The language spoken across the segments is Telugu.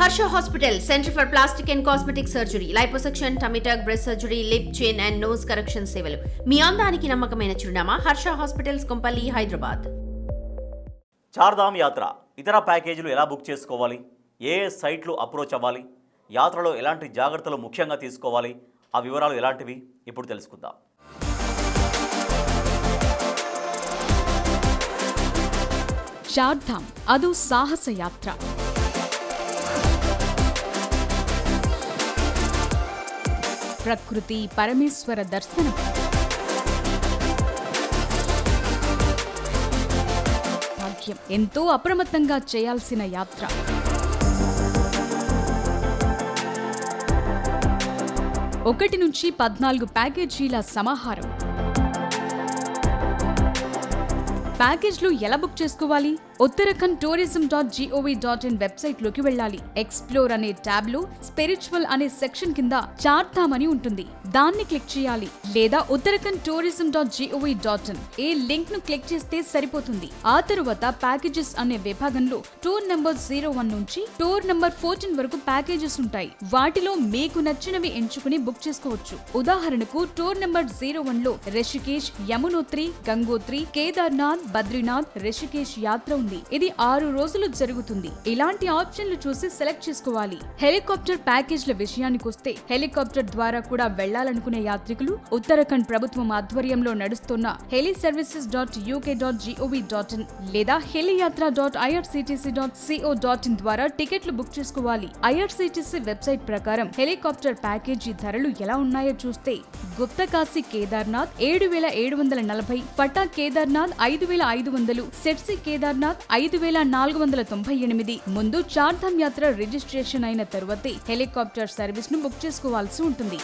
Harsha hospital, centre for plastic and cosmetic surgery, liposuction, tummy టక్, బ్రెస్ట్ సర్జరీ, లిప్, చిన్ అండ్ నోస్ కరెక్షన్ సేవలు. మీ అందానికి నమ్మకమైన చిరునామా హర్ష హాస్పిటల్స్, కొంపల్లి, హైదరాబాద్. చార్ధామ్ యాత్ర ఇతర ప్యాకేజీలు ఎలా బుక్ చేసుకోవాలి, ఏ సైట్లు అప్రోచ్ అవ్వాలి, యాత్రలో ఎలాంటి జాగ్రత్తలు ముఖ్యంగా తీసుకోవాలి, ఆ వివరాలు ఎలాంటివి ఇప్పుడు తెలుసుకుందాం. చార్ధామ్ ಅದು సాహస యాత్ర. ప్రకృతి పరమేశ్వర దర్శనం, భాగ్యం. ఎంతో అప్రమత్తంగా చేయాల్సిన యాత్ర. 1 నుంచి 14 ప్యాకేజీల సమాహారం. ప్యాకేజ్లు ఎలా బుక్ చేసుకోవాలి? ఉత్తరాఖండ్ tourism.gov.in వెబ్సైట్లోకి వెళ్ళాలి. ఎక్స్ప్లోర్ అనే ట్యాబ్లో స్పిరిచువల్ అనే సెక్షన్ కింద చార్ధామ్ అని ఉంటుంది. దాన్ని క్లిక్ చేయాలి. లేదా ఉత్తరాఖండ్ tourism.gov.in ఈ లింక్ ను క్లిక్ చేస్తే సరిపోతుంది. ఆ తరువాత ప్యాకేజెస్ అనే విభాగంలో టూర్ నెంబర్ 01 నుంచి టూర్ నెంబర్ 14 వరకు ప్యాకేజెస్ ఉంటాయి. వాటిలో మీకు నచ్చినవి ఎంచుకుని బుక్ చేసుకోవచ్చు. ఉదాహరణకు టూర్ నెంబర్ 01 లో రిషికేశ్, యమునోత్రి, గంగోత్రి, కేదార్నాథ్, బద్రీనాథ్, రిషికేశ్ యాత్ర ఉంది. ఇది 6 రోజులు జరుగుతుంది. ఇలాంటి ఆప్షన్లు చూసి సెలెక్ట్ చేసుకోవాలి. హెలికాప్టర్ ప్యాకేజ్ల విషయానికొస్తే హెలికాప్టర్ ద్వారా కూడా వెళ్లాలనుకునే యాత్రికులు ఉత్తరాఖండ్ ప్రభుత్వం ఆధ్వర్యంలో నడుస్తున్న heliservices.uk.gov.in లేదా heliyaatra.irctc.co.in ద్వారా టికెట్లు బుక్ చేసుకోవాలి. ఐఆర్సీటీసీ వెబ్సైట్ ప్రకారం హెలికాప్టర్ ప్యాకేజీ ధరలు ఎలా ఉన్నాయో చూస్తే గుప్తకాశీ కేదార్నాథ్ 7,740, పటా కేదార్నాథ్ 5,500, సెట్సి కేదార్నాథ్ 5,498. ముందు చార్ధామ్ యాత్ర రిజిస్ట్రేషన్ అయిన తరువాతే హెలికాప్టర్ సర్వీస్ ను బుక్ చేసుకోవాల్సి ఉంటుంది.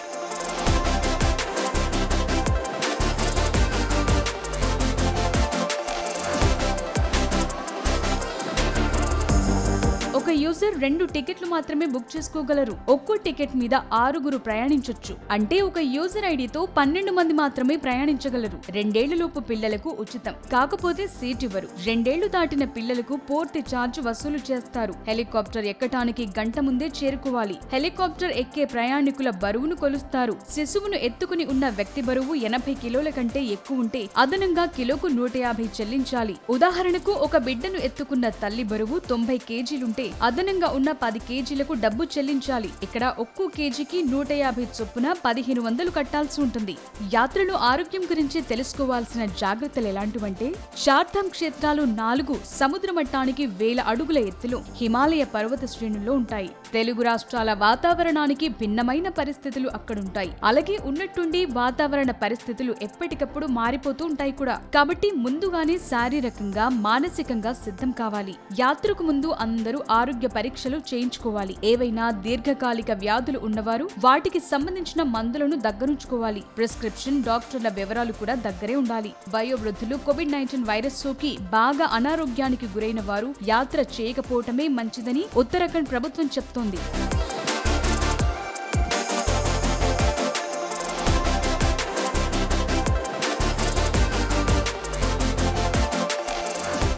ఒక యూజర్ 2 టికెట్లు మాత్రమే బుక్ చేసుకోగలరు. ఒక్కో టికెట్ మీద 6 ప్రయాణించొచ్చు. అంటే ఒక యూజర్ ఐడితో 12 మంది మాత్రమే ప్రయాణించగలరు. 2 ఏళ్లలోపు పిల్లలకు ఉచితం. కాకపోతే సీట్ ఇవ్వరు. 2 ఏళ్లు దాటిన పిల్లలకు పూర్తి ఛార్జ్ వసూలు చేస్తారు. హెలికాప్టర్ ఎక్కటానికి గంట ముందే చేరుకోవాలి. హెలికాప్టర్ ఎక్కే ప్రయాణికుల బరువును కొలుస్తారు. శిశువును ఎత్తుకుని ఉన్న వ్యక్తి బరువు 80 కిలోల కంటే ఎక్కువ ఉంటే అదనంగా కిలోకు 150 చెల్లించాలి. ఉదాహరణకు ఒక బిడ్డను ఎత్తుకున్న తల్లి బరువు 90 కేజీలుంటే అదనంగా ఉన్న 10 కేజీలకు డబ్బు చెల్లించాలి. ఇక్కడ ఒక్కో కేజీకి 150 చొప్పున 1500 కట్టాల్సి ఉంటుంది. యాత్రలో ఆరోగ్యం గురించి తెలుసుకోవాల్సిన జాగ్రత్తలు ఎలాంటివంటే, చార్ధామ్ క్షేత్రాలు 4 సముద్ర మట్టానికి 1000 అడుగుల ఎత్తులో హిమాలయ పర్వత శ్రేణుల్లో ఉంటాయి. తెలుగు రాష్ట్రాల వాతావరణానికి భిన్నమైన పరిస్థితులు అక్కడుంటాయి. అలాగే ఉన్నట్టుండి వాతావరణ పరిస్థితులు ఎప్పటికప్పుడు మారిపోతూ ఉంటాయి కూడా. కాబట్టి ముందుగానే శారీరకంగా, మానసికంగా సిద్ధం కావాలి. యాత్రకు ముందు అందరూ ఆరోగ్య పరీక్షలు చేయించుకోవాలి. ఏవైనా దీర్ఘకాలిక వ్యాధులు ఉన్నవారు వాటికి సంబంధించిన మందులను దగ్గరుంచుకోవాలి. ప్రిస్క్రిప్షన్, డాక్టర్ల వివరాలు కూడా దగ్గరే ఉండాలి. వయోవృద్ధులు, కోవిడ్-19 వైరస్ సోకి బాగా అనారోగ్యానికి గురైన వారు యాత్ర చేయకపోవటమే మంచిదని ఉత్తరాఖండ్ ప్రభుత్వం చెప్తోంది.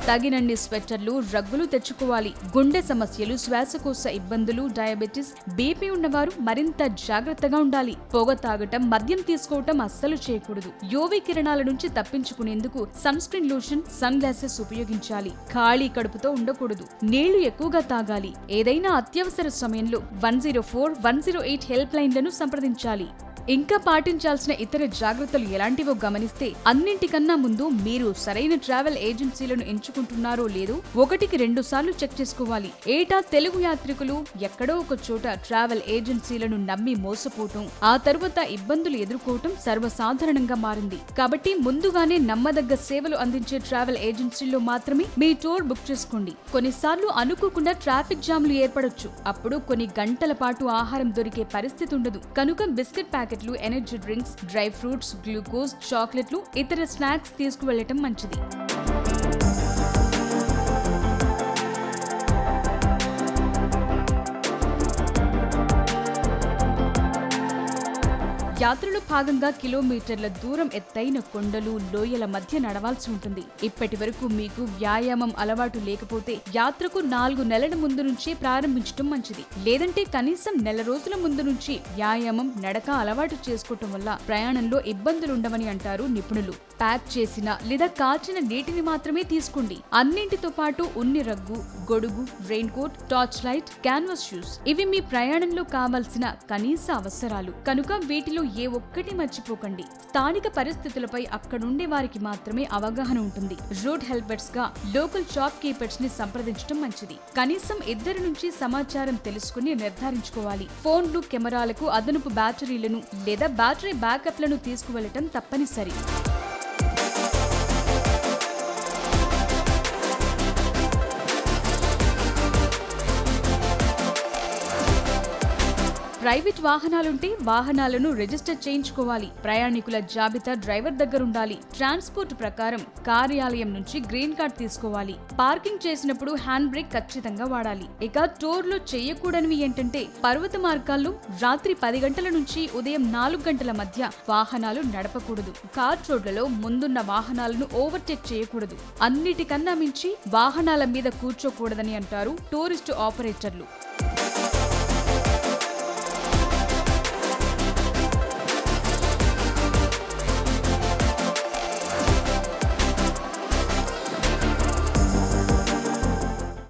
తగినన్ని స్వెటర్లు, రగ్గులు తెచ్చుకోవాలి. గుండె సమస్యలు, శ్వాసకోశ ఇబ్బందులు, డయాబెటిస్, బీపీ ఉన్నవారు మరింత జాగ్రత్తగా ఉండాలి. పొగ తాగటం, మద్యం తీసుకోవటం అస్సలు చేయకూడదు. యూవీ కిరణాల నుంచి తప్పించుకునేందుకు sunscreen lotion, sunglasses ఉపయోగించాలి. ఖాళీ కడుపుతో ఉండకూడదు. నీళ్లు ఎక్కువగా తాగాలి. ఏదైనా అత్యవసర సమయంలో 104, 108 హెల్ప్ లైన్లను సంప్రదించాలి. ఇంకా పాటించాల్సిన ఇతర జాగ్రత్తలు ఎలాంటివో గమనిస్తే, అన్నింటికన్నా ముందు మీరు సరైన ట్రావెల్ ఏజెన్సీలను ఎంచుకుంటున్నారో లేదో 1కి 2 సార్లు చెక్ చేసుకోవాలి. ఏటా తెలుగు యాత్రికులు ఎక్కడో ఒక చోట ట్రావెల్ ఏజెన్సీలను నమ్మి మోసపోవటం, ఆ తరువాత ఇబ్బందులు ఎదుర్కోవటం సర్వసాధారణంగా మారింది. కాబట్టి ముందుగానే నమ్మదగ్గ సేవలు అందించే ట్రావెల్ ఏజెన్సీల్లో మాత్రమే మీ టూర్ బుక్ చేసుకోండి. కొన్నిసార్లు అనుకోకుండా ట్రాఫిక్ జామ్లు ఏర్పడొచ్చు. అప్పుడు కొన్ని గంటల పాటు ఆహారం దొరికే పరిస్థితి ఉండదు. కనుక బిస్కెట్ ప్యాకెట్లు, energy drinks, dry fruits, glucose, చాక్లెట్లు, ఇతర స్నాక్స్ తీసుకువెళ్లటం మంచిది. యాత్రలో భాగంగా కిలోమీటర్ల దూరం ఎత్తైన కొండలు లోయల మధ్య నడవాల్సి ఉంటుంది. ఇప్పటి వరకు మీకు వ్యాయామం అలవాటు లేకపోతే యాత్రకు 4 నెలల ముందు నుంచే ప్రారంభించడం మంచిది. లేదంటే కనీసం నెల రోజుల ముందు నుంచి వ్యాయామం నడక అలవాటు చేసుకోవటం వల్ల ప్రయాణంలో ఇబ్బందులుండవని అంటారు నిపుణులు. ప్యాక్ చేసిన లేదా కాచిన నీటిని మాత్రమే తీసుకోండి. అన్నింటితో పాటు ఉన్ని రగ్గు, గొడుగు, rain coat, torch light, canvas shoes ఇవి మీ ప్రయాణంలో కావాల్సిన కనీస అవసరాలు కనుక వీటిలో ఏ ఒక్కటి మర్చిపోకండి. స్థానిక పరిస్థితులపై అక్కడుండే వారికి మాత్రమే అవగాహన ఉంటుంది. రూట్ హెల్పర్స్ గా లోకల్ షాప్ కీపర్స్ ని సంప్రదించడం మంచిది. కనీసం 2 నుంచి సమాచారం తెలుసుకుని నిర్ధారించుకోవాలి. ఫోన్లు, కెమెరాలకు అదనపు బ్యాటరీలను లేదా బ్యాటరీ బ్యాకప్లను తీసుకువెళ్లటం తప్పనిసరి. ప్రైవేట్ వాహనాలుంటే వాహనాలను రిజిస్టర్ చేయించుకోవాలి. ప్రయాణికుల జాబితా డ్రైవర్ దగ్గరుండాలి. ట్రాన్స్పోర్ట్ ప్రకారం కార్యాలయం నుంచి గ్రీన్ కార్డ్ తీసుకోవాలి. పార్కింగ్ చేసినప్పుడు హ్యాండ్ బ్రేక్ ఖచ్చితంగా వాడాలి. ఇక టూర్లో చేయకూడనివి ఏంటంటే పర్వత మార్గాల్లో రాత్రి 10 గంటల నుంచి ఉదయం 4 గంటల మధ్య వాహనాలు నడపకూడదు. ఘాట్ రోడ్లలో ముందున్న వాహనాలను ఓవర్టేక్ చేయకూడదు. అన్నిటికన్నా మించి వాహనాల మీద కూర్చోకూడదని అంటారు టూరిస్టు ఆపరేటర్లు.